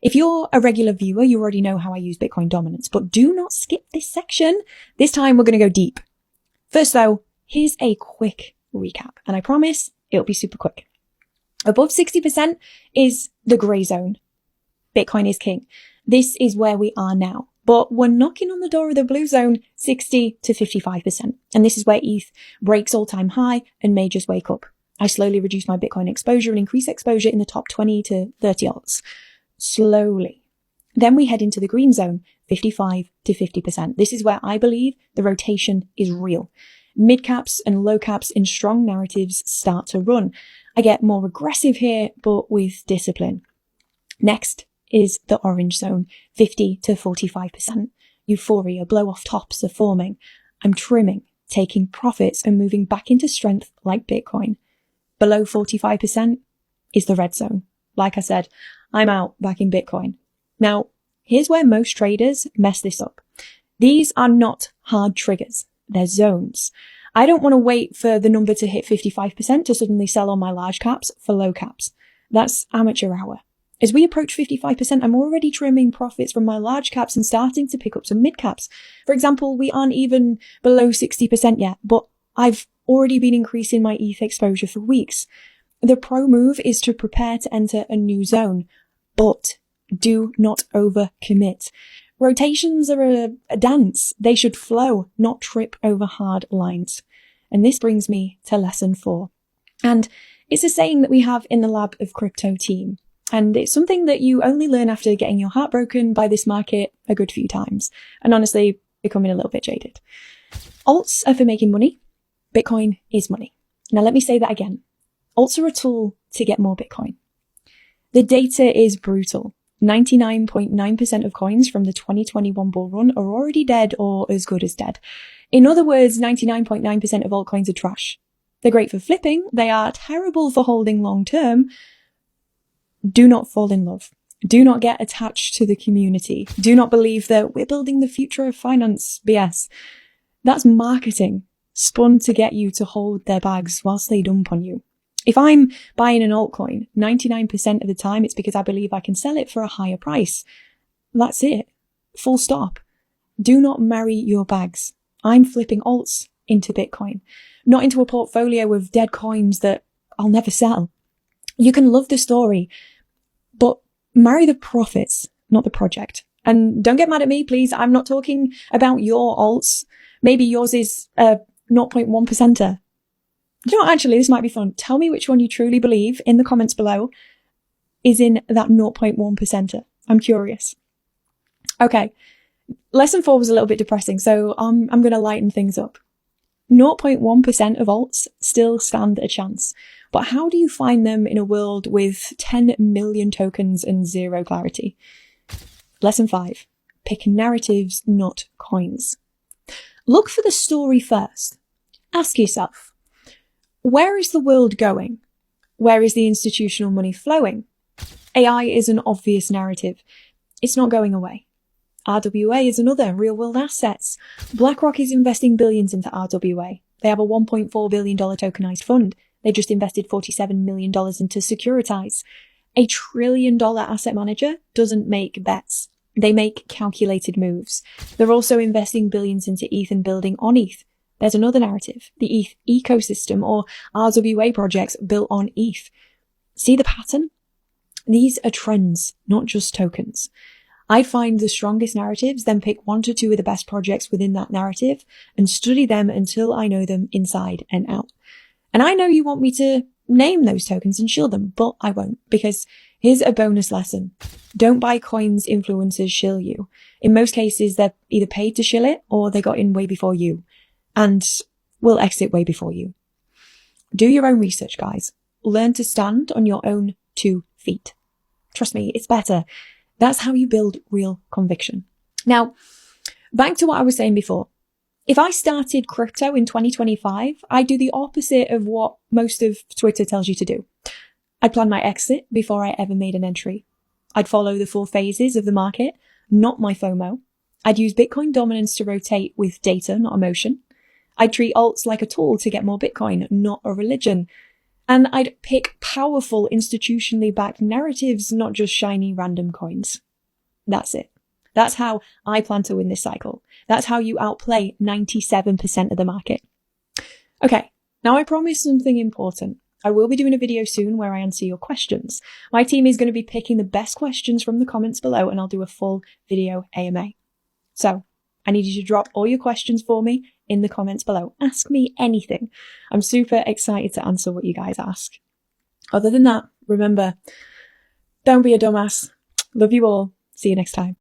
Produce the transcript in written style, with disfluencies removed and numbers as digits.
If you're a regular viewer, you already know how I use Bitcoin dominance, but do not skip this section. This time we're going to go deep. First though, here's a quick recap, and I promise it'll be super quick. Above 60% is the gray zone. Bitcoin is king. This is where we are now, but we're knocking on the door of the blue zone, 60 to 55%. And this is where ETH breaks all-time high and may just wake up. I slowly reduce my Bitcoin exposure and increase exposure in the top 20 to 30 alts. Slowly. Then we head into the green zone, 55 to 50%. This is where I believe the rotation is real. Mid caps and low caps in strong narratives start to run. I get more aggressive here, but with discipline. Next is the orange zone, 50 to 45%. Euphoria, blow off tops are forming. I'm trimming, taking profits and moving back into strength like Bitcoin. Below 45% is the red zone. Like I said, I'm out back in Bitcoin. Now, here's where most traders mess this up. These are not hard triggers. They're zones. I don't want to wait for the number to hit 55% to suddenly sell on my large caps for low caps. That's amateur hour. As we approach 55%, I'm already trimming profits from my large caps and starting to pick up some mid caps. For example, we aren't even below 60% yet, but I've already been increasing my ETH exposure for weeks. The pro move is to prepare to enter a new zone, but do not overcommit. Rotations are a dance. They should flow, not trip over hard lines. And this brings me to lesson 4. And it's a saying that we have in the Lab of Crypto team. And it's something that you only learn after getting your heart broken by this market a good few times. And honestly, becoming a little bit jaded. Alts are for making money. Bitcoin is money. Now let me say that again. Alts are a tool to get more Bitcoin. The data is brutal. 99.9% of coins from the 2021 bull run are already dead or as good as dead. In other words, 99.9% of altcoins are trash. They're great for flipping. They are terrible for holding long term. Do not fall in love. Do not get attached to the community. Do not believe that we're building the future of finance BS. That's marketing spun to get you to hold their bags whilst they dump on you. If I'm buying an altcoin, 99% of the time it's because I believe I can sell it for a higher price. That's it. Full stop. Do not marry your bags. I'm flipping alts into Bitcoin, not into a portfolio of dead coins that I'll never sell. You can love the story, but marry the profits, not the project. And don't get mad at me, please. I'm not talking about your alts. Maybe yours is a 0.1%er. You know what, actually, this might be fun. Tell me which one you truly believe in the comments below is in that 0.1%er. I'm curious. Okay. Lesson 4 was a little bit depressing, so I'm going to lighten things up. 0.1% of alts still stand a chance. But how do you find them in a world with 10 million tokens and zero clarity? Lesson 5. Pick narratives, not coins. Look for the story first. Ask yourself, where is the world going? Where is the institutional money flowing? AI is an obvious narrative. It's not going away. RWA is another, real-world assets. BlackRock is investing billions into RWA. They have a $1.4 billion tokenized fund. They just invested $47 million into Securitize. A $1 trillion asset manager doesn't make bets. They make calculated moves. They're also investing billions into ETH and building on ETH. There's another narrative, the ETH ecosystem or RWA projects built on ETH. See the pattern? These are trends, not just tokens. I'd find the strongest narratives, then pick 1 to 2 of the best projects within that narrative and study them until I know them inside and out. And I know you want me to name those tokens and shill them, but I won't, because here's a bonus lesson. Don't buy coins influencers shill you. In most cases, they're either paid to shill it or they got in way before you. And will exit way before you. Do your own research, guys. Learn to stand on your own 2 feet. Trust me, it's better. That's how you build real conviction. Now, back to what I was saying before. If I started crypto in 2025, I'd do the opposite of what most of Twitter tells you to do. I'd plan my exit before I ever made an entry. I'd follow the 4 phases of the market, not my FOMO. I'd use Bitcoin dominance to rotate with data, not emotion. I'd treat alts like a tool to get more Bitcoin, not a religion. And I'd pick powerful, institutionally backed narratives, not just shiny random coins. That's it. That's how I plan to win this cycle. That's how you outplay 97% of the market. Okay, now I promised something important. I will be doing a video soon where I answer your questions. My team is going to be picking the best questions from the comments below, and I'll do a full video AMA. So I need you to drop all your questions for me in the comments below. Ask me anything. I'm super excited to answer what you guys ask. Other than that, remember, don't be a dumbass. Love you all. See you next time.